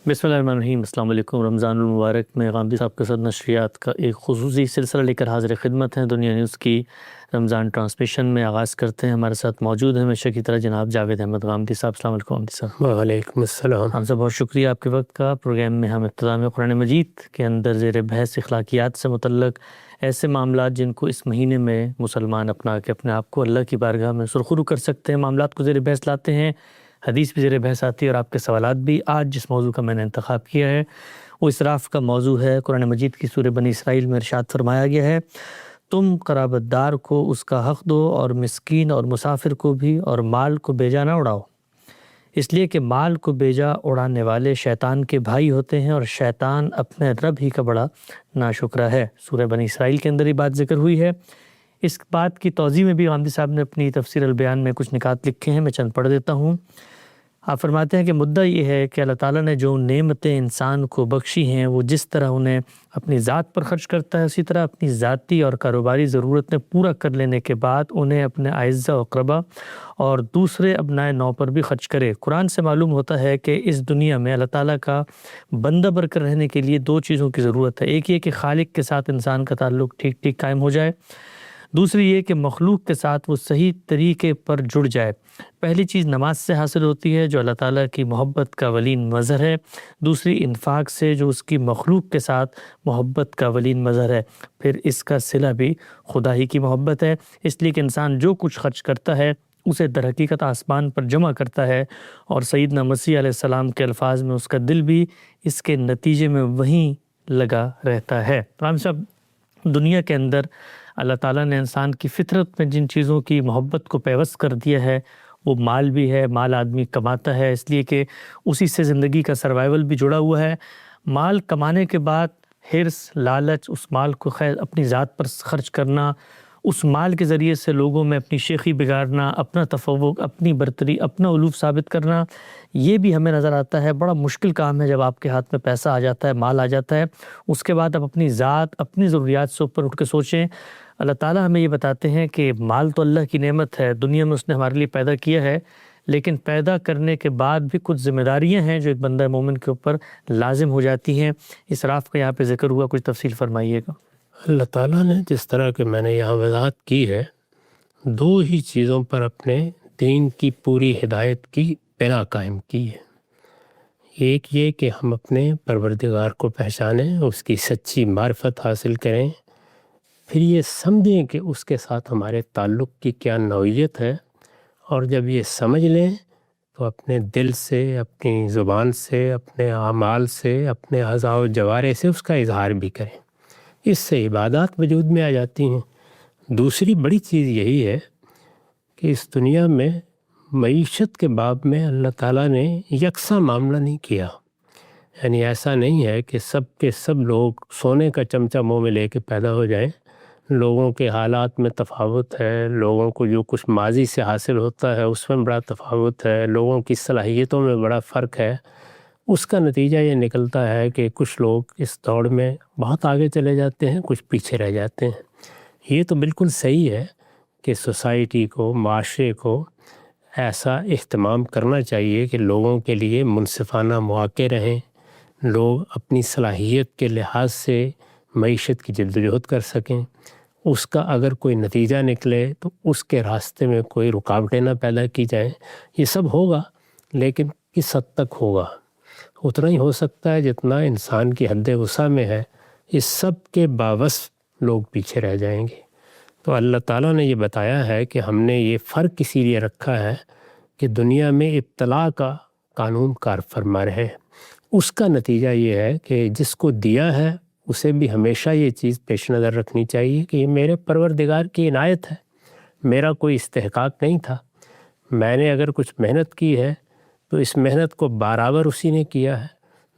بسم اللہ الرحمن الرحیم۔ السلام علیکم۔ رمضان المبارک میں غامدی صاحب کے ساتھ نشریات کا ایک خصوصی سلسلہ لے کر حاضر خدمت ہیں۔ دنیا نیوز کی رمضان ٹرانسمیشن میں آغاز کرتے ہیں۔ ہمارے ساتھ موجود ہیں ہمیشہ کی طرح جناب جاوید احمد غامدی صاحب۔ السلام علیکم غامدی صاحب۔ وعلیکم السلام۔ ہم سے بہت شکریہ آپ کے وقت کا۔ پروگرام میں ہم ابتدا میں قرآن مجید کے اندر زیر بحث اخلاقیات سے متعلق ایسے معاملات جن کو اس مہینے میں مسلمان اپنا کے اپنے آپ کو اللہ کی بارگاہ میں سرخرو کر سکتے ہیں، معاملات کو زیر بحث لاتے ہیں۔ حدیث بھی زیر بحث آتی ہے اور آپ کے سوالات بھی۔ آج جس موضوع کا میں نے انتخاب کیا ہے وہ اسراف کا موضوع ہے۔ قرآن مجید کی سورہ بنی اسرائیل میں ارشاد فرمایا گیا ہے، تم قرابت دار کو اس کا حق دو اور مسکین اور مسافر کو بھی، اور مال کو بیجا نہ اڑاؤ، اس لیے کہ مال کو بیجا اڑانے والے شیطان کے بھائی ہوتے ہیں اور شیطان اپنے رب ہی کا بڑا ناشکرا ہے۔ سورہ بنی اسرائیل کے اندر یہ بات ذکر ہوئی ہے۔ اس بات کی توضیح میں بھی غامدی صاحب نے اپنی تفسیر البیان میں کچھ نکات لکھے ہیں، میں چند پڑھ دیتا ہوں۔ آپ فرماتے ہیں کہ مدعا یہ ہے کہ اللہ تعالیٰ نے جو نعمتیں انسان کو بخشی ہیں وہ جس طرح انہیں اپنی ذات پر خرچ کرتا ہے، اسی طرح اپنی ذاتی اور کاروباری ضرورتیں پورا کر لینے کے بعد انہیں اپنے اعزہ و اقربا اور دوسرے ابنائے نو پر بھی خرچ کرے۔ قرآن سے معلوم ہوتا ہے کہ اس دنیا میں اللہ تعالیٰ کا بندہ بن کر رہنے کے لیے دو چیزوں کی ضرورت ہے۔ ایک یہ کہ خالق کے ساتھ انسان کا تعلق ٹھیک ٹھیک قائم ہو جائے، دوسری یہ کہ مخلوق کے ساتھ وہ صحیح طریقے پر جڑ جائے۔ پہلی چیز نماز سے حاصل ہوتی ہے جو اللہ تعالیٰ کی محبت کا ولین مظہر ہے، دوسری انفاق سے جو اس کی مخلوق کے ساتھ محبت کا ولین مظہر ہے، پھر اس کا صلہ بھی خدا ہی کی محبت ہے۔ اس لیے کہ انسان جو کچھ خرچ کرتا ہے اسے در حقیقت آسمان پر جمع کرتا ہے، اور سیدنا مسیح علیہ السلام کے الفاظ میں اس کا دل بھی اس کے نتیجے میں وہیں لگا رہتا ہے۔ رام صاحب، دنیا کے اندر اللہ تعالیٰ نے انسان کی فطرت میں جن چیزوں کی محبت کو پیوست کر دیا ہے وہ مال بھی ہے۔ مال آدمی کماتا ہے اس لیے کہ اسی سے زندگی کا سروائیول بھی جڑا ہوا ہے۔ مال کمانے کے بعد حرص، لالچ، اس مال کو خیر اپنی ذات پر خرچ کرنا، اس مال کے ذریعے سے لوگوں میں اپنی شیخی بگاڑنا، اپنا تفوق، اپنی برتری، اپنا علوف ثابت کرنا، یہ بھی ہمیں نظر آتا ہے بڑا مشکل کام ہے۔ جب آپ کے ہاتھ میں پیسہ آ جاتا ہے، مال آ جاتا ہے، اس کے بعد آپ اپنی ذات، اپنی ضروریات سے اوپر اٹھ کے سوچیں۔ اللہ تعالیٰ ہمیں یہ بتاتے ہیں کہ مال تو اللہ کی نعمت ہے، دنیا میں اس نے ہمارے لیے پیدا کیا ہے، لیکن پیدا کرنے کے بعد بھی کچھ ذمہ داریاں ہیں جو ایک بندہ مومن کے اوپر لازم ہو جاتی ہیں۔ اسراف کا یہاں پہ ذکر ہوا، کچھ تفصیل فرمائیے گا۔ اللہ تعالیٰ نے جس طرح کہ میں نے یہاں وضاحت کی ہے، دو ہی چیزوں پر اپنے دین کی پوری ہدایت کی بنا قائم کی ہے۔ ایک یہ کہ ہم اپنے پروردگار کو پہچانیں، اس کی سچی معرفت حاصل کریں، پھر یہ سمجھیں کہ اس کے ساتھ ہمارے تعلق کی کیا نوعیت ہے، اور جب یہ سمجھ لیں تو اپنے دل سے، اپنی زبان سے، اپنے اعمال سے، اپنے اعضاء و جوارح سے اس کا اظہار بھی کریں۔ اس سے عبادات وجود میں آ جاتی ہیں۔ دوسری بڑی چیز یہی ہے کہ اس دنیا میں معیشت کے باب میں اللہ تعالیٰ نے یکساں معاملہ نہیں کیا۔ یعنی ایسا نہیں ہے کہ سب کے سب لوگ سونے کا چمچہ منہ میں لے کے پیدا ہو جائیں۔ لوگوں کے حالات میں تفاوت ہے، لوگوں کو جو کچھ ماضی سے حاصل ہوتا ہے اس میں بڑا تفاوت ہے، لوگوں کی صلاحیتوں میں بڑا فرق ہے۔ اس کا نتیجہ یہ نکلتا ہے کہ کچھ لوگ اس دوڑ میں بہت آگے چلے جاتے ہیں، کچھ پیچھے رہ جاتے ہیں۔ یہ تو بالکل صحیح ہے کہ سوسائٹی کو، معاشرے کو ایسا اہتمام کرنا چاہیے کہ لوگوں کے لیے منصفانہ مواقع رہیں، لوگ اپنی صلاحیت کے لحاظ سے معیشت کی جدوجہد کر سکیں۔ اس کا اگر کوئی نتیجہ نکلے تو اس کے راستے میں کوئی رکاوٹیں نہ پیدا کی جائیں۔ یہ سب ہوگا، لیکن کس حد تک ہوگا؟ اتنا ہی ہو سکتا ہے جتنا انسان کی حد وسع میں ہے۔ اس سب کے باوصف لوگ پیچھے رہ جائیں گے۔ تو اللہ تعالیٰ نے یہ بتایا ہے کہ ہم نے یہ فرق اسی لیے رکھا ہے کہ دنیا میں ابتلاء کا قانون کار فرما رہے۔ اس کا نتیجہ یہ ہے کہ جس کو دیا ہے اسے بھی ہمیشہ یہ چیز پیش نظر رکھنی چاہیے کہ یہ میرے پروردگار کی عنایت ہے، میرا کوئی استحقاق نہیں تھا۔ میں نے اگر کچھ محنت کی ہے تو اس محنت کو برابر اسی نے کیا ہے۔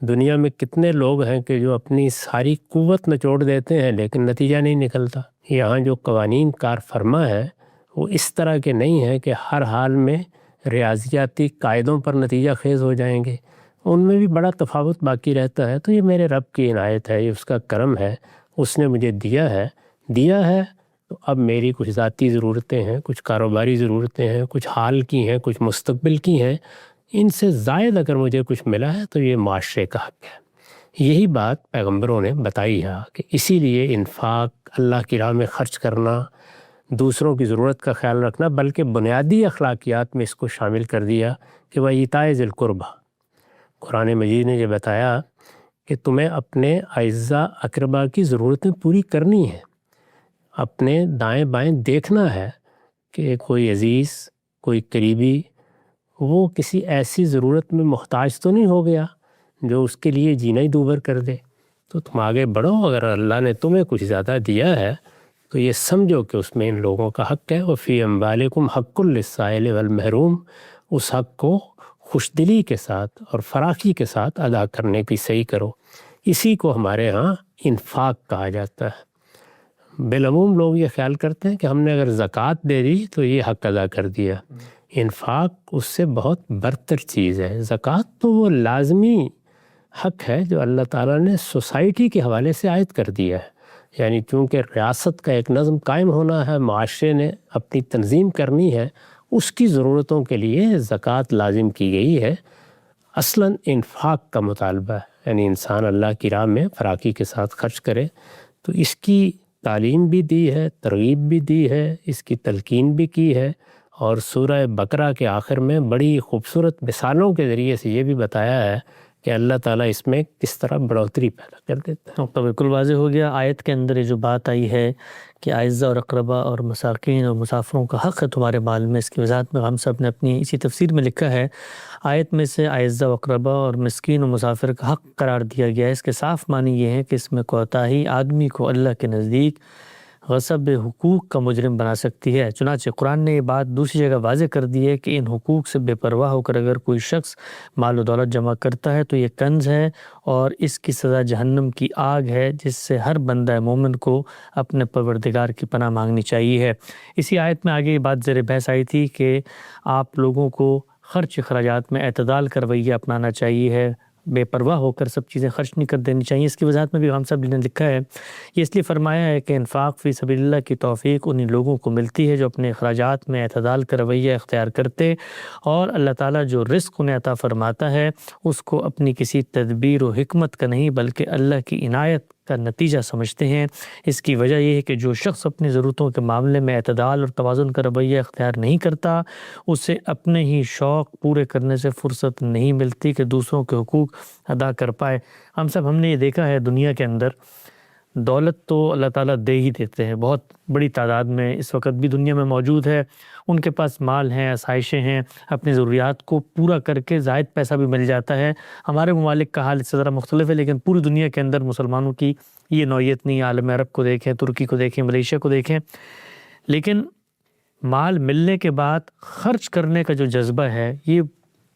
دنیا میں کتنے لوگ ہیں کہ جو اپنی ساری قوت نچوڑ دیتے ہیں لیکن نتیجہ نہیں نکلتا۔ یہاں جو قوانین کار فرما ہے وہ اس طرح کے نہیں ہیں کہ ہر حال میں ریاضیاتی قاعدوں پر نتیجہ خیز ہو جائیں گے، ان میں بھی بڑا تفاوت باقی رہتا ہے۔ تو یہ میرے رب کی عنایت ہے، یہ اس کا کرم ہے، اس نے مجھے دیا ہے تو اب میری کچھ ذاتی ضرورتیں ہیں، کچھ کاروباری ضرورتیں ہیں، کچھ حال کی ہیں، کچھ مستقبل کی ہیں۔ ان سے زائد اگر مجھے کچھ ملا ہے تو یہ معاشرے کا حق ہے۔ یہی بات پیغمبروں نے بتائی ہے کہ اسی لیے انفاق، اللہ کی راہ میں خرچ کرنا، دوسروں کی ضرورت کا خیال رکھنا، بلکہ بنیادی اخلاقیات میں اس کو شامل کر دیا کہ وَإِيتَاءِ ذِي الْقُرْبَى۔ قرآن مجید نے یہ بتایا کہ تمہیں اپنے اعزاء اقربا کی ضرورتیں پوری کرنی ہیں، اپنے دائیں بائیں دیکھنا ہے کہ کوئی عزیز، کوئی قریبی وہ کسی ایسی ضرورت میں محتاج تو نہیں ہو گیا جو اس کے لیے جینا ہی دوبر کر دے۔ تو تم آگے بڑھو، اگر اللہ نے تمہیں کچھ زیادہ دیا ہے تو یہ سمجھو کہ اس میں ان لوگوں کا حق ہے۔ وَفِي أَمْوَالِكُمْ حَقٌّ لِلسَّائِلِ وَالْمَحْرُومِ، اس حق کو خوش دلی کے ساتھ اور فراخی کے ساتھ ادا کرنے کی صحیح کرو۔ اسی کو ہمارے ہاں انفاق کہا جاتا ہے۔ بالعموم لوگ یہ خیال کرتے ہیں کہ ہم نے اگر زکوٰۃ دے دی تو یہ حق ادا کر دیا۔ انفاق اس سے بہت برتر چیز ہے۔ زکوٰۃ تو وہ لازمی حق ہے جو اللہ تعالیٰ نے سوسائٹی کے حوالے سے عائد کر دیا ہے، یعنی چونکہ ریاست کا ایک نظم قائم ہونا ہے، معاشرے نے اپنی تنظیم کرنی ہے، اس کی ضرورتوں کے لیے زکوٰۃ لازم کی گئی ہے۔ اصلاً انفاق کا مطالبہ ہے، یعنی انسان اللہ کی راہ میں فراخی کے ساتھ خرچ کرے۔ تو اس کی تعلیم بھی دی ہے، ترغیب بھی دی ہے، اس کی تلقین بھی کی ہے، اور سورہ بقرہ کے آخر میں بڑی خوبصورت مثالوں کے ذریعے سے یہ بھی بتایا ہے کہ اللہ تعالیٰ اس میں کس طرح بڑھوتری پیدا کر دیتا ہے۔ تو بالکل واضح ہو گیا آیت کے اندر یہ جو بات آئی ہے کہ اعزاء اور اقربا اور مساکین اور مسافروں کا حق ہے تمہارے مال میں، اس کی وضاحت میں ہم سب نے اپنی اسی تفسیر میں لکھا ہے، آیت میں سے اعزاء و اقربا اور مسکین و مسافر کا حق قرار دیا گیا ہے۔ اس کے صاف معنی یہ ہے کہ اس میں کوتاہی آدمی کو اللہ کے نزدیک غصب حقوق کا مجرم بنا سکتی ہے۔ چنانچہ قرآن نے یہ بات دوسری جگہ واضح کر دی ہے کہ ان حقوق سے بے پرواہ ہو کر اگر کوئی شخص مال و دولت جمع کرتا ہے تو یہ کنز ہے اور اس کی سزا جہنم کی آگ ہے، جس سے ہر بندہ مومن کو اپنے پروردگار کی پناہ مانگنی چاہیے ہے۔ اسی آیت میں آگے یہ بات زیر بحث آئی تھی کہ آپ لوگوں کو خرچ اخراجات میں اعتدال کا رویہ اپنانا چاہیے ہے، بے پرواہ ہو کر سب چیزیں خرچ نہیں کر دینی چاہیے۔ اس کی وضاحت میں بھی ہم سب نے لکھا ہے، یہ اس لیے فرمایا ہے کہ انفاق فی سبیل اللہ کی توفیق انہی لوگوں کو ملتی ہے جو اپنے اخراجات میں اعتدال کا رویہ اختیار کرتے اور اللہ تعالیٰ جو رزق انہیں عطا فرماتا ہے اس کو اپنی کسی تدبیر و حکمت کا نہیں بلکہ اللہ کی عنایت کا نتیجہ سمجھتے ہیں۔ اس کی وجہ یہ ہے کہ جو شخص اپنی ضرورتوں کے معاملے میں اعتدال اور توازن کا رویہ اختیار نہیں کرتا، اسے اپنے ہی شوق پورے کرنے سے فرصت نہیں ملتی کہ دوسروں کے حقوق ادا کر پائے۔ ہم نے یہ دیکھا ہے دنیا کے اندر دولت تو اللہ تعالیٰ دے ہی دیتے ہیں، بہت بڑی تعداد میں اس وقت بھی دنیا میں موجود ہے، ان کے پاس مال ہیں، آسائشیں ہیں، اپنی ضروریات کو پورا کر کے زائد پیسہ بھی مل جاتا ہے۔ ہمارے ممالک کا حال اس سے ذرا مختلف ہے، لیکن پوری دنیا کے اندر مسلمانوں کی یہ نوعیت نہیں ہے۔ عالم عرب کو دیکھیں، ترکی کو دیکھیں، ملیشیا کو دیکھیں، لیکن مال ملنے کے بعد خرچ کرنے کا جو جذبہ ہے یہ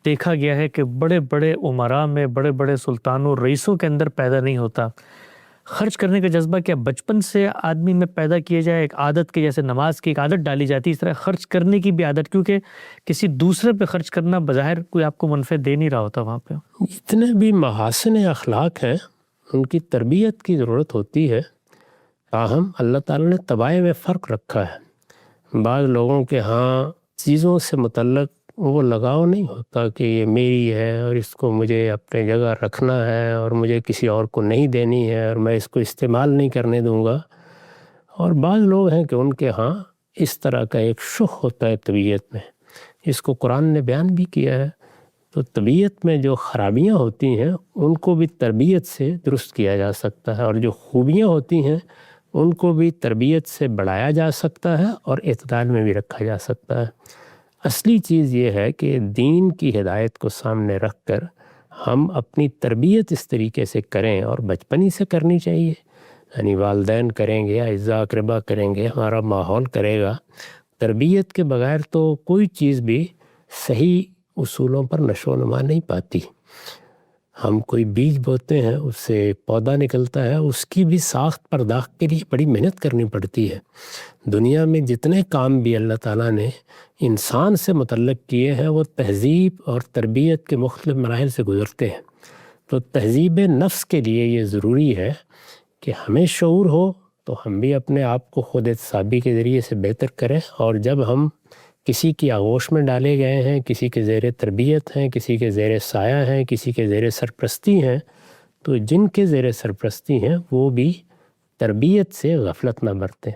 دیکھا گیا ہے کہ بڑے بڑے امراء میں، بڑے بڑے سلطانوں رئیسوں کے اندر پیدا نہیں ہوتا۔ خرچ کرنے کا جذبہ کیا بچپن سے آدمی میں پیدا کیا جائے، ایک عادت کے جیسے نماز کی ایک عادت ڈالی جاتی ہے، اس طرح خرچ کرنے کی بھی عادت، کیونکہ کسی دوسرے پہ خرچ کرنا بظاہر کوئی آپ کو منفع دے نہیں رہا ہوتا وہاں پہ۔ جتنے بھی محاسن اخلاق ہیں ان کی تربیت کی ضرورت ہوتی ہے، تاہم اللہ تعالیٰ نے طبائع میں فرق رکھا ہے۔ بعض لوگوں کے ہاں چیزوں سے متعلق وہ لگاؤ نہیں ہوتا کہ یہ میری ہے اور اس کو مجھے اپنے جگہ رکھنا ہے اور مجھے کسی اور کو نہیں دینی ہے اور میں اس کو استعمال نہیں کرنے دوں گا، اور بعض لوگ ہیں کہ ان کے ہاں اس طرح کا ایک شح ہوتا ہے طبیعت میں، اس کو قرآن نے بیان بھی کیا ہے۔ تو طبیعت میں جو خرابیاں ہوتی ہیں ان کو بھی تربیت سے درست کیا جا سکتا ہے، اور جو خوبیاں ہوتی ہیں ان کو بھی تربیت سے بڑھایا جا سکتا ہے اور اعتدال میں بھی رکھا جا سکتا ہے۔ اصلی چیز یہ ہے کہ دین کی ہدایت کو سامنے رکھ کر ہم اپنی تربیت اس طریقے سے کریں، اور بچپن ہی سے کرنی چاہیے، یعنی والدین کریں گے، اعزاء اقربا کریں گے، ہمارا ماحول کرے گا۔ تربیت کے بغیر تو کوئی چیز بھی صحیح اصولوں پر نشو و نما نہیں پاتی۔ ہم کوئی بیج بوتے ہیں، اس سے پودا نکلتا ہے، اس کی بھی ساخت پرداخت کے لیے بڑی محنت کرنی پڑتی ہے۔ دنیا میں جتنے کام بھی اللہ تعالیٰ نے انسان سے متعلق کیے ہیں وہ تہذیب اور تربیت کے مختلف مراحل سے گزرتے ہیں۔ تو تہذیب نفس کے لیے یہ ضروری ہے کہ ہمیں شعور ہو تو ہم بھی اپنے آپ کو خود احتسابی کے ذریعے سے بہتر کریں، اور جب ہم کسی کی آغوش میں ڈالے گئے ہیں، کسی کے زیر تربیت ہیں، کسی کے زیر سایہ ہیں، کسی کے زیر سرپرستی ہیں، تو جن کے زیر سرپرستی ہیں وہ بھی تربیت سے غفلت نہ برتیں۔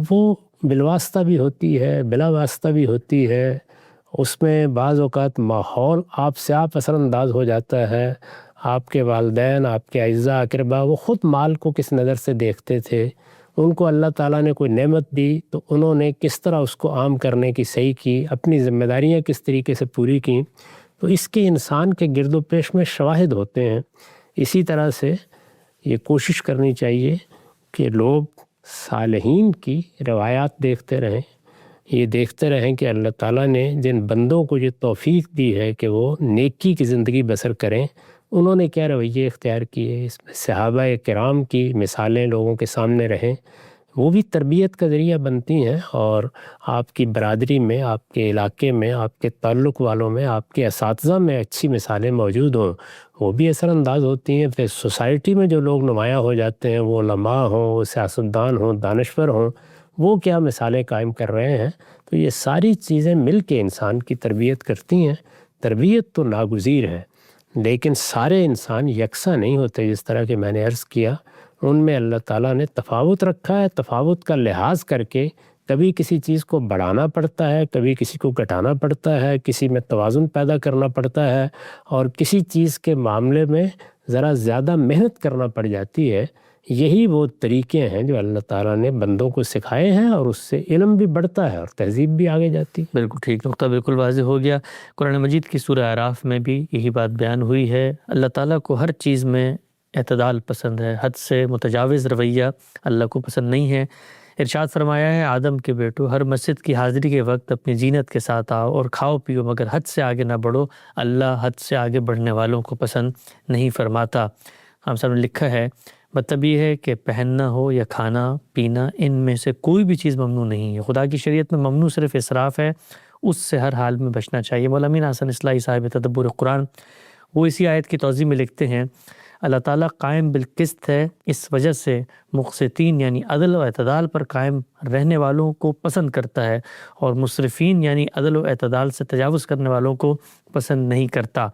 وہ بالواسطہ بھی ہوتی ہے، بلا واسطہ بھی ہوتی ہے، اس میں بعض اوقات ماحول آپ سے آپ اثر انداز ہو جاتا ہے۔ آپ کے والدین، آپ کے اعزاء اقربا، وہ خود مال کو کس نظر سے دیکھتے تھے، ان کو اللہ تعالیٰ نے کوئی نعمت دی تو انہوں نے کس طرح اس کو عام کرنے کی صحیح کی، اپنی ذمہ داریاں کس طریقے سے پوری کیں، تو اس کے انسان کے گرد و پیش میں شواہد ہوتے ہیں۔ اسی طرح سے یہ کوشش کرنی چاہیے کہ لوگ صالحین کی روایات دیکھتے رہیں، یہ دیکھتے رہیں کہ اللہ تعالیٰ نے جن بندوں کو یہ توفیق دی ہے کہ وہ نیکی کی زندگی بسر کریں، انہوں نے کیا رویے اختیار کیے، اس میں صحابہ کرام کی مثالیں لوگوں کے سامنے رہیں، وہ بھی تربیت کا ذریعہ بنتی ہیں، اور آپ کی برادری میں، آپ کے علاقے میں، آپ کے تعلق والوں میں، آپ کے اساتذہ میں اچھی مثالیں موجود ہوں، وہ بھی اثر انداز ہوتی ہیں۔ پھر سوسائٹی میں جو لوگ نمایاں ہو جاتے ہیں، وہ علماء ہوں، وہ سیاستدان ہوں، دانشور ہوں، وہ کیا مثالیں قائم کر رہے ہیں، تو یہ ساری چیزیں مل کے انسان کی تربیت کرتی ہیں۔ تربیت تو ناگزیر ہے، لیکن سارے انسان یکساں نہیں ہوتے، جس طرح کہ میں نے عرض کیا، ان میں اللہ تعالیٰ نے تفاوت رکھا ہے۔ تفاوت کا لحاظ کر کے کبھی کسی چیز کو بڑھانا پڑتا ہے، کبھی کسی کو گھٹانا پڑتا ہے، کسی میں توازن پیدا کرنا پڑتا ہے، اور کسی چیز کے معاملے میں ذرا زیادہ محنت کرنا پڑ جاتی ہے۔ یہی وہ طریقے ہیں جو اللہ تعالیٰ نے بندوں کو سکھائے ہیں، اور اس سے علم بھی بڑھتا ہے اور تہذیب بھی آگے جاتی ہے۔ بالکل ٹھیک، نقطہ بالکل واضح ہو گیا۔ قرآن مجید کی سورہ اعراف میں بھی یہی بات بیان ہوئی ہے۔ اللہ تعالیٰ کو ہر چیز میں اعتدال پسند ہے، حد سے متجاوز رویہ اللہ کو پسند نہیں ہے۔ ارشاد فرمایا ہے، آدم کے بیٹو، ہر مسجد کی حاضری کے وقت اپنی زینت کے ساتھ آؤ اور کھاؤ پیو، مگر حد سے آگے نہ بڑھو، اللہ حد سے آگے بڑھنے والوں کو پسند نہیں فرماتا۔ ہم سب نے لکھا ہے، مطلب یہ ہے کہ پہننا ہو یا کھانا پینا، ان میں سے کوئی بھی چیز ممنوع نہیں ہے۔ خدا کی شریعت میں ممنوع صرف اسراف ہے، اس سے ہر حال میں بچنا چاہیے۔ مولانا امین احسن اصلاحی صاحب تدبر قرآن، وہ اسی آیت کی توضیح میں لکھتے ہیں، اللہ تعالیٰ قائم بالقسط ہے، اس وجہ سے مقسطین یعنی عدل و اعتدال پر قائم رہنے والوں کو پسند کرتا ہے، اور مسرفین یعنی عدل و اعتدال سے تجاوز کرنے والوں کو پسند نہیں کرتا۔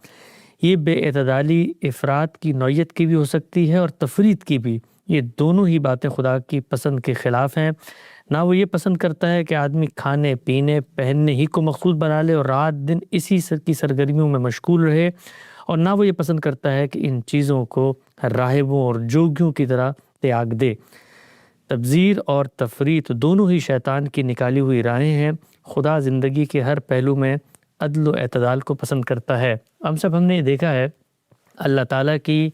یہ بے اعتدالی افراد کی نوعیت کی بھی ہو سکتی ہے اور تفرید کی بھی۔ یہ دونوں ہی باتیں خدا کی پسند کے خلاف ہیں۔ نہ وہ یہ پسند کرتا ہے کہ آدمی کھانے پینے پہننے ہی کو مقصود بنا لے اور رات دن اسی کی سرگرمیوں میں مشغول رہے، اور نہ وہ یہ پسند کرتا ہے کہ ان چیزوں کو راہبوں اور جوگیوں کی طرح تیاگ دے۔ تبذیر اور تفریط دونوں ہی شیطان کی نکالی ہوئی راہیں ہیں۔ خدا زندگی کے ہر پہلو میں عدل و اعتدال کو پسند کرتا ہے۔ ہم نے یہ دیکھا ہے، اللہ تعالیٰ کی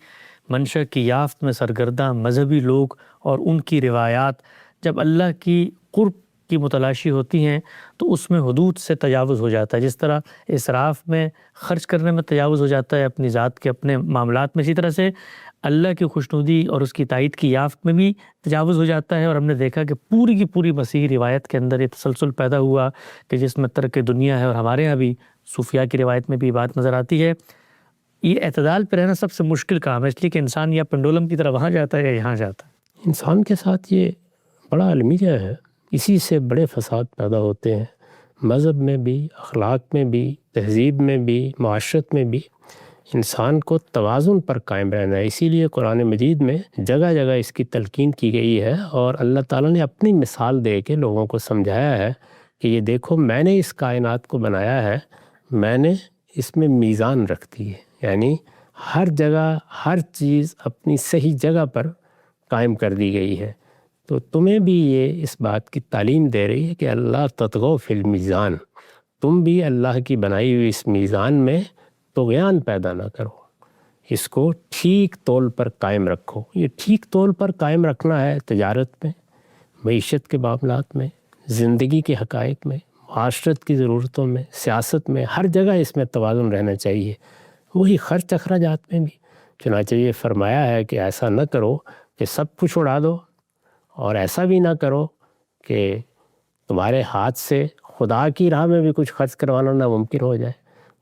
منشا کی یافت میں سرگردہ مذہبی لوگ اور ان کی روایات جب اللہ کی قرب کی متلاشی ہوتی ہیں تو اس میں حدود سے تجاوز ہو جاتا ہے۔ جس طرح اسراف میں خرچ کرنے میں تجاوز ہو جاتا ہے اپنی ذات کے اپنے معاملات میں، اسی طرح سے اللہ کی خوشنودی اور اس کی تائید کی یافت میں بھی تجاوز ہو جاتا ہے۔ اور ہم نے دیکھا کہ پوری کی پوری مسیحی روایت کے اندر یہ تسلسل پیدا ہوا کہ جس میں ترک دنیا ہے، اور ہمارے یہاں بھی صوفیاء کی روایت میں بھی بات نظر آتی ہے۔ یہ اعتدال پہ رہنا سب سے مشکل کام ہے، اس لیے کہ انسان یا پنڈولم کی طرح وہاں جاتا ہے یا یہاں جاتا ہے۔ انسان کے ساتھ یہ بڑا المیہ ہے، اسی سے بڑے فساد پیدا ہوتے ہیں، مذہب میں بھی، اخلاق میں بھی، تہذیب میں بھی، معاشرت میں بھی۔ انسان کو توازن پر قائم رہنا ہے، اسی لیے قرآن مجید میں جگہ جگہ اس کی تلقین کی گئی ہے، اور اللہ تعالیٰ نے اپنی مثال دے کے لوگوں کو سمجھایا ہے کہ یہ دیکھو میں نے اس کائنات کو بنایا ہے، میں نے اس میں میزان رکھ دی ہے، یعنی ہر جگہ ہر چیز اپنی صحیح جگہ پر قائم کر دی گئی ہے۔ تو تمہیں بھی یہ اس بات کی تعلیم دے رہی ہے کہ اللہ تطغوا فی المیزان، تم بھی اللہ کی بنائی ہوئی اس میزان میں طغیان پیدا نہ کرو، اس کو ٹھیک تول پر قائم رکھو۔ یہ ٹھیک تول پر قائم رکھنا ہے تجارت میں، معیشت کے معاملات میں، زندگی کے حقائق میں، معاشرت کی ضرورتوں میں، سیاست میں، ہر جگہ اس میں توازن رہنا چاہیے۔ وہی خرچ اخراجات میں بھی چنانچہ یہ فرمایا ہے کہ ایسا نہ کرو کہ سب کچھ اڑا دو، اور ایسا بھی نہ کرو کہ تمہارے ہاتھ سے خدا کی راہ میں بھی کچھ خرچ کروانا ناممکن ہو جائے۔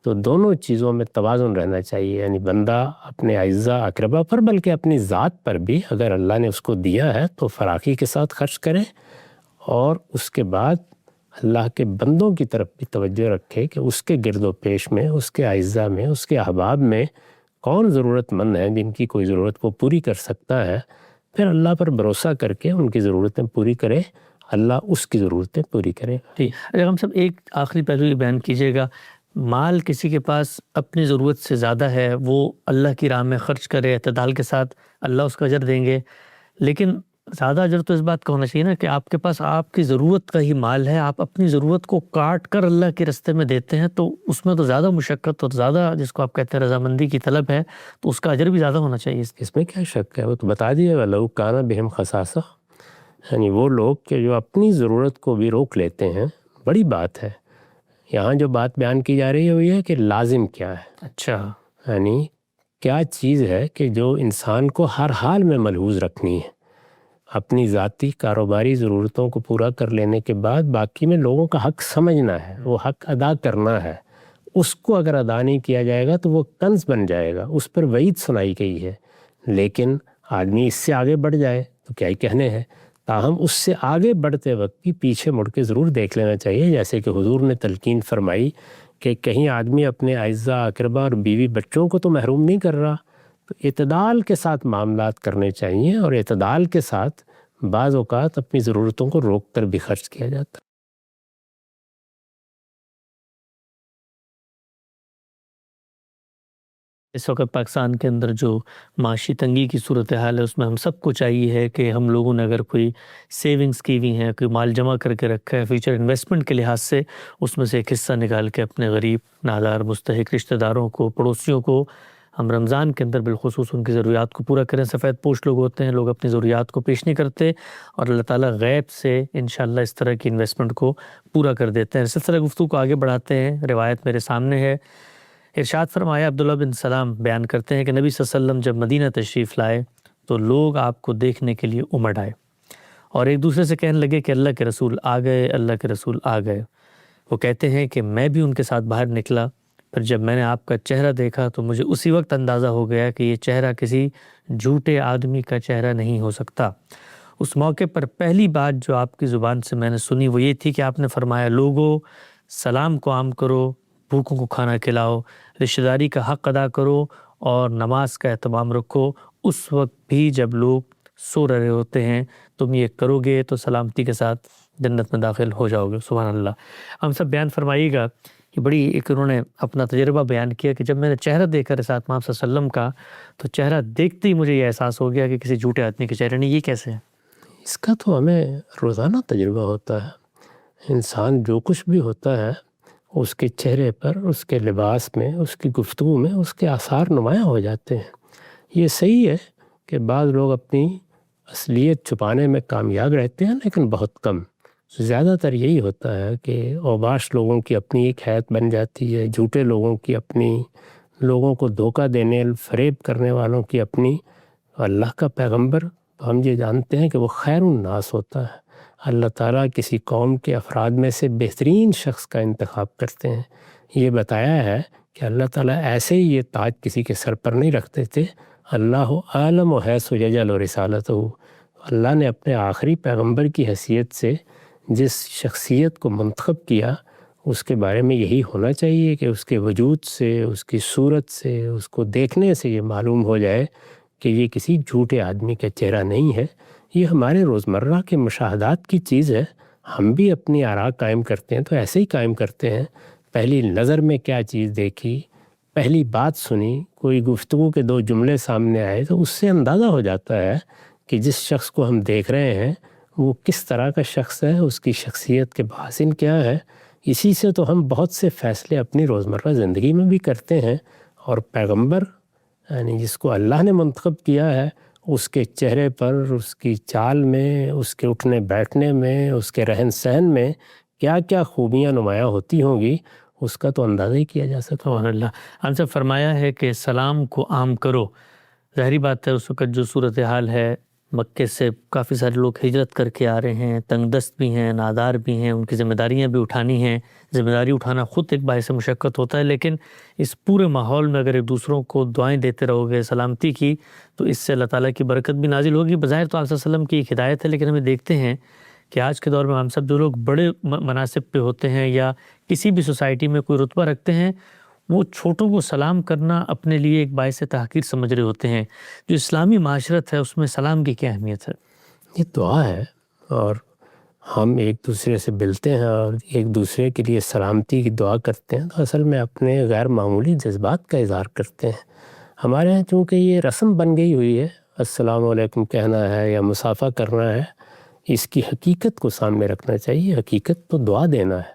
تو دونوں چیزوں میں توازن رہنا چاہیے، یعنی بندہ اپنے اعزاء اقربا پر بلکہ اپنی ذات پر بھی اگر اللہ نے اس کو دیا ہے تو فراخی کے ساتھ خرچ کرے، اور اس کے بعد اللہ کے بندوں کی طرف بھی توجہ رکھے کہ اس کے گرد و پیش میں، اس کے اعزاء میں، اس کے احباب میں کون ضرورت مند ہیں جن کی کوئی ضرورت وہ پوری کر سکتا ہے، پھر اللہ پر بھروسہ کر کے ان کی ضرورتیں پوری کرے، اللہ اس کی ضرورتیں پوری کرے گا۔ ٹھیک، اگر ہم سب ایک آخری پہلو یہ بیان کیجیے گا، مال کسی کے پاس اپنی ضرورت سے زیادہ ہے، وہ اللہ کی راہ میں خرچ کرے اعتدال کے ساتھ، اللہ اس کا اجر دیں گے، لیکن زیادہ اجر تو اس بات کا ہونا چاہیے نا کہ آپ کے پاس آپ کی ضرورت کا ہی مال ہے، آپ اپنی ضرورت کو کاٹ کر اللہ کے راستے میں دیتے ہیں، تو اس میں تو زیادہ مشقت اور زیادہ جس کو آپ کہتے ہیں رضامندی کی طلب ہے، تو اس کا اجر بھی زیادہ ہونا چاہیے۔ اس میں کیا شک ہے، وہ تو بتا دیا وَلَوْ كَانَ بِهِمْ خَصَاصَةٌ، یعنی وہ لوگ کہ جو اپنی ضرورت کو بھی روک لیتے ہیں، بڑی بات ہے۔ یہاں جو بات بیان کی جا رہی ہے وہ یہ ہے کہ لازم کیا ہے، اچھا، یعنی کیا چیز ہے کہ جو انسان کو ہر حال میں ملحوظ رکھنی ہے، اپنی ذاتی کاروباری ضرورتوں کو پورا کر لینے کے بعد باقی میں لوگوں کا حق سمجھنا ہے، وہ حق ادا کرنا ہے۔ اس کو اگر ادا نہیں کیا جائے گا تو وہ کنز بن جائے گا، اس پر وعید سنائی گئی ہے۔ لیکن آدمی اس سے آگے بڑھ جائے تو کیا ہی کہنے ہیں، تاہم اس سے آگے بڑھتے وقت بھی پیچھے مڑ کے ضرور دیکھ لینا چاہیے، جیسے کہ حضور نے تلقین فرمائی کہ کہیں آدمی اپنے اعزاء اقربا اور بیوی بچوں کو تو محروم نہیں کر رہا، تو اعتدال کے ساتھ معاملات کرنے چاہیے، اور اعتدال کے ساتھ بعض اوقات اپنی ضرورتوں کو روک کر بھی خرچ کیا جاتا ہے۔ اس وقت پاکستان کے اندر جو معاشی تنگی کی صورتحال ہے، اس میں ہم سب کو چاہیے ہے کہ ہم لوگوں نے اگر کوئی سیونگز کی ہوئی ہیں، کوئی مال جمع کر کے رکھا ہے فیوچر انویسٹمنٹ کے لحاظ سے، اس میں سے ایک حصہ نکال کے اپنے غریب، نادار، مستحق رشتہ داروں کو، پڑوسیوں کو ہم رمضان کے اندر بالخصوص ان کی ضروریات کو پورا کریں۔ سفید پوش لوگ ہوتے ہیں، لوگ اپنی ضروریات کو پیش نہیں کرتے، اور اللہ تعالیٰ غیب سے انشاءاللہ اس طرح کی انویسٹمنٹ کو پورا کر دیتے ہیں۔ سلسلہ گفتگو کو آگے بڑھاتے ہیں، روایت میرے سامنے ہے۔ ارشاد فرمایا، عبداللہ بن سلام بیان کرتے ہیں کہ نبی صلی اللہ علیہ وسلم جب مدینہ تشریف لائے تو لوگ آپ کو دیکھنے کے لیے امڑ آئے اور ایک دوسرے سے کہنے لگے کہ اللہ کے رسول آ گئے، اللہ کے رسول آ گئے۔ وہ کہتے ہیں کہ میں بھی ان کے ساتھ باہر نکلا، پھر جب میں نے آپ کا چہرہ دیکھا تو مجھے اسی وقت اندازہ ہو گیا کہ یہ چہرہ کسی جھوٹے آدمی کا چہرہ نہیں ہو سکتا۔ اس موقع پر پہلی بات جو آپ کی زبان سے میں نے سنی وہ یہ تھی کہ آپ نے فرمایا، لوگو سلام کو عام کرو، بھوکوں کو کھانا کھلاؤ، رشتہ داری کا حق ادا کرو اور نماز کا اہتمام رکھو۔ اس وقت بھی جب لوگ سو رہے ہوتے ہیں تم یہ کرو گے تو سلامتی کے ساتھ جنت میں داخل ہو جاؤ گے۔ سبحان اللہ۔ ہم سب بیان فرمائیے گا کہ بڑی ایک انہوں نے اپنا تجربہ بیان کیا کہ جب میں نے چہرہ دیکھا رسالت محمد صلی اللہ علیہ وسلم کا تو چہرہ دیکھتے ہی مجھے یہ احساس ہو گیا کہ کسی جھوٹے آدمی کے چہرے نہیں، یہ کیسے ہے؟ اس کا تو ہمیں روزانہ تجربہ ہوتا ہے۔ انسان جو کچھ بھی ہوتا ہے اس کے چہرے پر، اس کے لباس میں، اس کی گفتگو میں اس کے آثار نمایاں ہو جاتے ہیں۔ یہ صحیح ہے کہ بعض لوگ اپنی اصلیت چھپانے میں کامیاب رہتے ہیں، لیکن بہت کم۔ زیادہ تر یہی ہوتا ہے کہ اوباش لوگوں کی اپنی ایک حیت بن جاتی ہے، جھوٹے لوگوں کی اپنی، لوگوں کو دھوکہ دینے، فریب کرنے والوں کی اپنی۔ اللہ کا پیغمبر ہم یہ جانتے ہیں کہ وہ خیر الناس ہوتا ہے۔ اللہ تعالیٰ کسی قوم کے افراد میں سے بہترین شخص کا انتخاب کرتے ہیں۔ یہ بتایا ہے کہ اللہ تعالیٰ ایسے ہی یہ تاج کسی کے سر پر نہیں رکھتے تھے۔ اللہ عالم و حیث یجعل رسالتہ، اللہ نے اپنے آخری پیغمبر کی حیثیت سے جس شخصیت کو منتخب کیا اس کے بارے میں یہی ہونا چاہیے کہ اس کے وجود سے، اس کی صورت سے، اس کو دیکھنے سے یہ معلوم ہو جائے کہ یہ کسی جھوٹے آدمی کا چہرہ نہیں ہے۔ یہ ہمارے روزمرہ کے مشاہدات کی چیز ہے۔ ہم بھی اپنی آراء قائم کرتے ہیں تو ایسے ہی قائم کرتے ہیں۔ پہلی نظر میں کیا چیز دیکھی، پہلی بات سنی، کوئی گفتگو کے دو جملے سامنے آئے تو اس سے اندازہ ہو جاتا ہے کہ جس شخص کو ہم دیکھ رہے ہیں وہ کس طرح کا شخص ہے، اس کی شخصیت کے محاسن کیا ہے۔ اسی سے تو ہم بہت سے فیصلے اپنی روزمرہ زندگی میں بھی کرتے ہیں، اور پیغمبر یعنی جس کو اللہ نے منتخب کیا ہے، اس کے چہرے پر، اس کی چال میں، اس کے اٹھنے بیٹھنے میں، اس کے رہن سہن میں کیا کیا خوبیاں نمایاں ہوتی ہوں گی، اس کا تو اندازہ ہی کیا جا سکتا۔ سبحان اللہ۔ ہم سے فرمایا ہے کہ سلام کو عام کرو۔ ظاہری بات ہے اس وقت جو صورتحال ہے، مکے سے کافی سارے لوگ ہجرت کر کے آ رہے ہیں، تنگ دست بھی ہیں، نادار بھی ہیں، ان کی ذمہ داریاں بھی اٹھانی ہیں۔ ذمہ داری اٹھانا خود ایک باعث مشقت ہوتا ہے، لیکن اس پورے ماحول میں اگر ایک دوسروں کو دعائیں دیتے رہو گے سلامتی کی تو اس سے اللہ تعالیٰ کی برکت بھی نازل ہوگی۔ بظاہر تو آپ صلی اللہ علیہ وسلم کی ایک ہدایت ہے، لیکن ہمیں دیکھتے ہیں کہ آج کے دور میں ہم سب جو لوگ بڑے مناصب پہ ہوتے ہیں یا کسی بھی سوسائٹی میں کوئی رتبہ رکھتے ہیں، وہ چھوٹوں کو سلام کرنا اپنے لیے ایک باعث تحقیر سمجھ رہے ہوتے ہیں. جو اسلامی معاشرت ہے اس میں سلام کی کیا اہمیت ہے؟ یہ دعا ہے، اور ہم ایک دوسرے سے ملتے ہیں اور ایک دوسرے کے لیے سلامتی کی دعا کرتے ہیں تو اصل میں اپنے غیر معمولی جذبات کا اظہار کرتے ہیں. ہمارے یہاں چونکہ یہ رسم بن گئی ہوئی ہے، السلام علیکم کہنا ہے یا مصافحہ کرنا ہے، اس کی حقیقت کو سامنے رکھنا چاہیے. حقیقت تو دعا دینا ہے.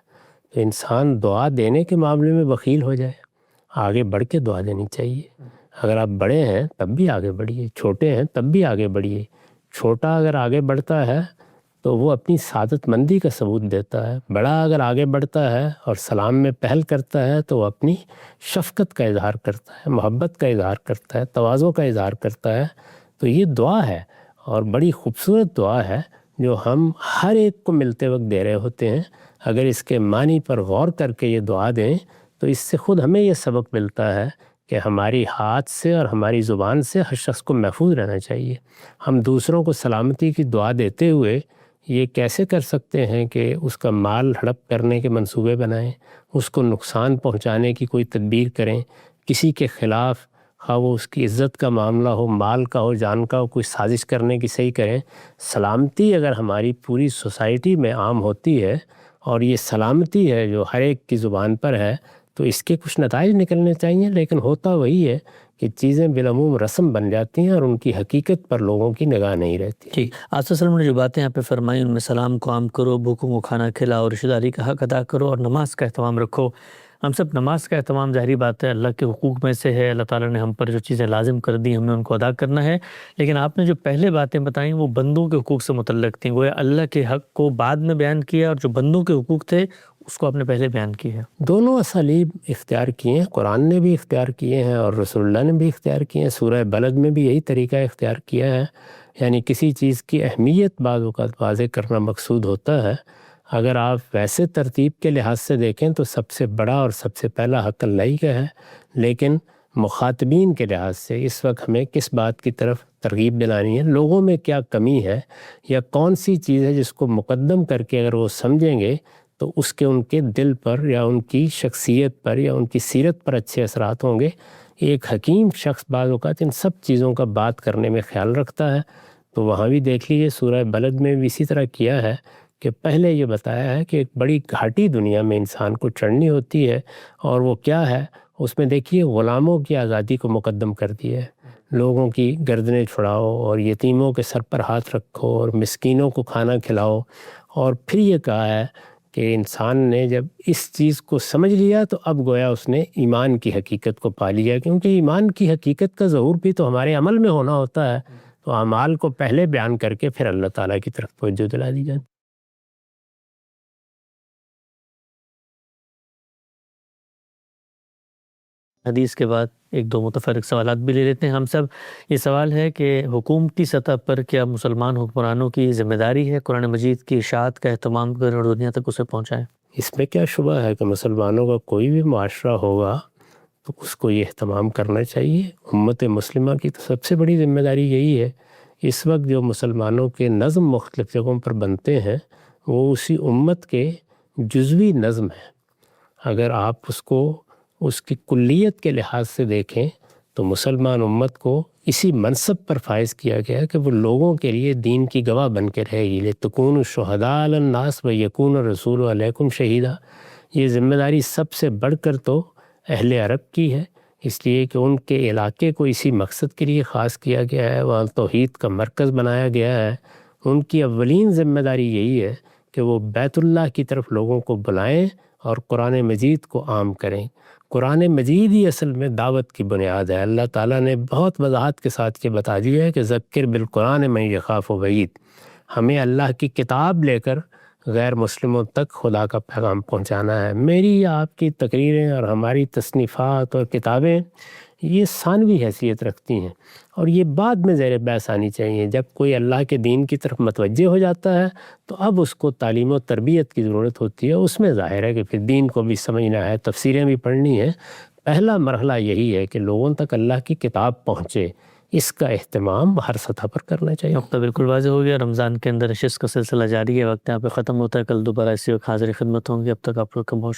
تو انسان دعا دینے کے معاملے میں بخیل ہو جائے، آگے بڑھ کے دعا دینی چاہیے. اگر آپ بڑے ہیں تب بھی آگے بڑھیے، چھوٹے ہیں تب بھی آگے بڑھیے. چھوٹا اگر آگے بڑھتا ہے تو وہ اپنی سعادت مندی کا ثبوت دیتا ہے. بڑا اگر آگے بڑھتا ہے اور سلام میں پہل کرتا ہے تو وہ اپنی شفقت کا اظہار کرتا ہے، محبت کا اظہار کرتا ہے، تواضع کا اظہار کرتا ہے. تو یہ دعا ہے اور بڑی خوبصورت دعا ہے جو ہم ہر ایک کو ملتے وقت دے رہے ہوتے ہیں. اگر اس کے معنی پر غور کر کے یہ دعا دیں تو اس سے خود ہمیں یہ سبق ملتا ہے کہ ہماری ہاتھ سے اور ہماری زبان سے ہر شخص کو محفوظ رہنا چاہیے. ہم دوسروں کو سلامتی کی دعا دیتے ہوئے یہ کیسے کر سکتے ہیں کہ اس کا مال ہڑپ کرنے کے منصوبے بنائیں، اس کو نقصان پہنچانے کی کوئی تدبیر کریں، کسی کے خلاف خواہ وہ اس کی عزت کا معاملہ ہو، مال کا ہو، جان کا ہو، کوئی سازش کرنے کی صحیح کریں. سلامتی اگر ہماری پوری سوسائٹی میں عام ہوتی ہے اور یہ سلامتی ہے جو ہر ایک کی زبان پر ہے تو اس کے کچھ نتائج نکلنے چاہیے. لیکن ہوتا وہی ہے کہ چیزیں بالعموم رسم بن جاتی ہیں اور ان کی حقیقت پر لوگوں کی نگاہ نہیں رہتی. ٹھیک. آپ صلی اللہ علیہ وسلم نے جو باتیں یہاں پہ فرمائی ان میں سلام کو عام کرو، بھوکوں کو کھانا کھلاؤ، رشتہ داری کا حق ادا کرو اور نماز کا اہتمام رکھو. ہم سب نماز کا اہتمام ظاہری بات ہے اللہ کے حقوق میں سے ہے. اللہ تعالیٰ نے ہم پر جو چیزیں لازم کر دی ہمیں ان کو ادا کرنا ہے. لیکن آپ نے جو پہلے باتیں بتائیں وہ بندوں کے حقوق سے متعلق تھیں. وہ اللہ کے حق کو بعد میں بیان کیا اور جو بندوں کے حقوق تھے اس کو آپ نے پہلے بیان کیا ہے. دونوں اسالیب اختیار کیے ہیں، قرآن نے بھی اختیار کیے ہیں اور رسول اللہ نے بھی اختیار کیے ہیں. سورہ بلد میں بھی یہی طریقہ اختیار کیا ہے. یعنی کسی چیز کی اہمیت بعض اوقات واضح کرنا مقصود ہوتا ہے. اگر آپ ویسے ترتیب کے لحاظ سے دیکھیں تو سب سے بڑا اور سب سے پہلا حق اللہ ہی کا ہے. لیکن مخاطبین کے لحاظ سے اس وقت ہمیں کس بات کی طرف ترغیب دلانی ہے، لوگوں میں کیا کمی ہے یا کون سی چیز ہے جس کو مقدم کر کے اگر وہ سمجھیں گے تو اس کے ان کے دل پر یا ان کی شخصیت پر یا ان کی سیرت پر اچھے اثرات ہوں گے. ایک حکیم شخص بعض اوقات ان سب چیزوں کا بات کرنے میں خیال رکھتا ہے. تو وہاں بھی دیکھ لیجیے سورہ بلد میں بھی اسی طرح کیا ہے کہ پہلے یہ بتایا ہے کہ ایک بڑی گھاٹی دنیا میں انسان کو چڑھنی ہوتی ہے اور وہ کیا ہے، اس میں دیکھیے غلاموں کی آزادی کو مقدم کر دیا ہے. لوگوں کی گردنیں چھڑاؤ اور یتیموں کے سر پر ہاتھ رکھو اور مسکینوں کو کھانا کھلاؤ. اور پھر یہ کہا ہے کہ انسان نے جب اس چیز کو سمجھ لیا تو اب گویا اس نے ایمان کی حقیقت کو پا لیا، کیونکہ ایمان کی حقیقت کا ظہور بھی تو ہمارے عمل میں ہونا ہوتا ہے. تو اعمال کو پہلے بیان کر کے پھر اللہ تعالیٰ کی طرف توجہ دلا دی جاتی. حدیث کے بعد ایک دو متفرق سوالات بھی لے لیتے ہیں ہم سب. یہ سوال ہے کہ حکومتی سطح پر کیا مسلمان حکمرانوں کی ذمہ داری ہے قرآن مجید کی اشاعت کا اہتمام کریں اور دنیا تک اسے پہنچائیں؟ اس میں کیا شبہ ہے کہ مسلمانوں کا کوئی بھی معاشرہ ہوگا تو اس کو یہ اہتمام کرنا چاہیے. امت مسلمہ کی تو سب سے بڑی ذمہ داری یہی ہے. اس وقت جو مسلمانوں کے نظم مختلف جگہوں پر بنتے ہیں وہ اسی امت کے جزوی نظم ہیں. اگر آپ اس کو اس کی کلیت کے لحاظ سے دیکھیں تو مسلمان امت کو اسی منصب پر فائز کیا گیا کہ وہ لوگوں کے لیے دین کی گواہ بن کے رہے گی. لِتَكُونُوا شُهَدَاءَ عَلَى النَّاسِ وَيَكُونَ الرَّسُولُ عَلَيْكُمْ شَهِيدًا. یہ ذمہ داری سب سے بڑھ کر تو اہل عرب کی ہے، اس لیے کہ ان کے علاقے کو اسی مقصد کے لیے خاص کیا گیا ہے، وہاں توحید کا مرکز بنایا گیا ہے. ان کی اولین ذمہ داری یہی ہے کہ وہ بیت اللہ کی طرف لوگوں کو بلائیں اور قرآن مجید کو عام کریں. قرآن مجید ہی اصل میں دعوت کی بنیاد ہے. اللہ تعالیٰ نے بہت وضاحت کے ساتھ یہ بتا دیا ہے کہ ذکر بالقرآن من یخاف وعید. ہمیں اللہ کی کتاب لے کر غیر مسلموں تک خدا کا پیغام پہنچانا ہے. میری آپ کی تقریریں اور ہماری تصنیفات اور کتابیں یہ ثانوی حیثیت رکھتی ہیں اور یہ بعد میں زیر بحث آنی چاہیے. جب کوئی اللہ کے دین کی طرف متوجہ ہو جاتا ہے تو اب اس کو تعلیم و تربیت کی ضرورت ہوتی ہے. اس میں ظاہر ہے کہ پھر دین کو بھی سمجھنا ہے، تفسیریں بھی پڑھنی ہیں. پہلا مرحلہ یہی ہے کہ لوگوں تک اللہ کی کتاب پہنچے. اس کا اہتمام ہر سطح پر کرنا چاہیے۔ نقطہ بالکل واضح ہو گیا۔ رمضان کے اندر نشست کا سلسلہ جاری ہے، وقت یہاں پہ ختم ہوتا ہے، کل دوبارہ اسی وقت حاضر خدمت ہوں گے۔ اب تک آپ لوگ کا بہت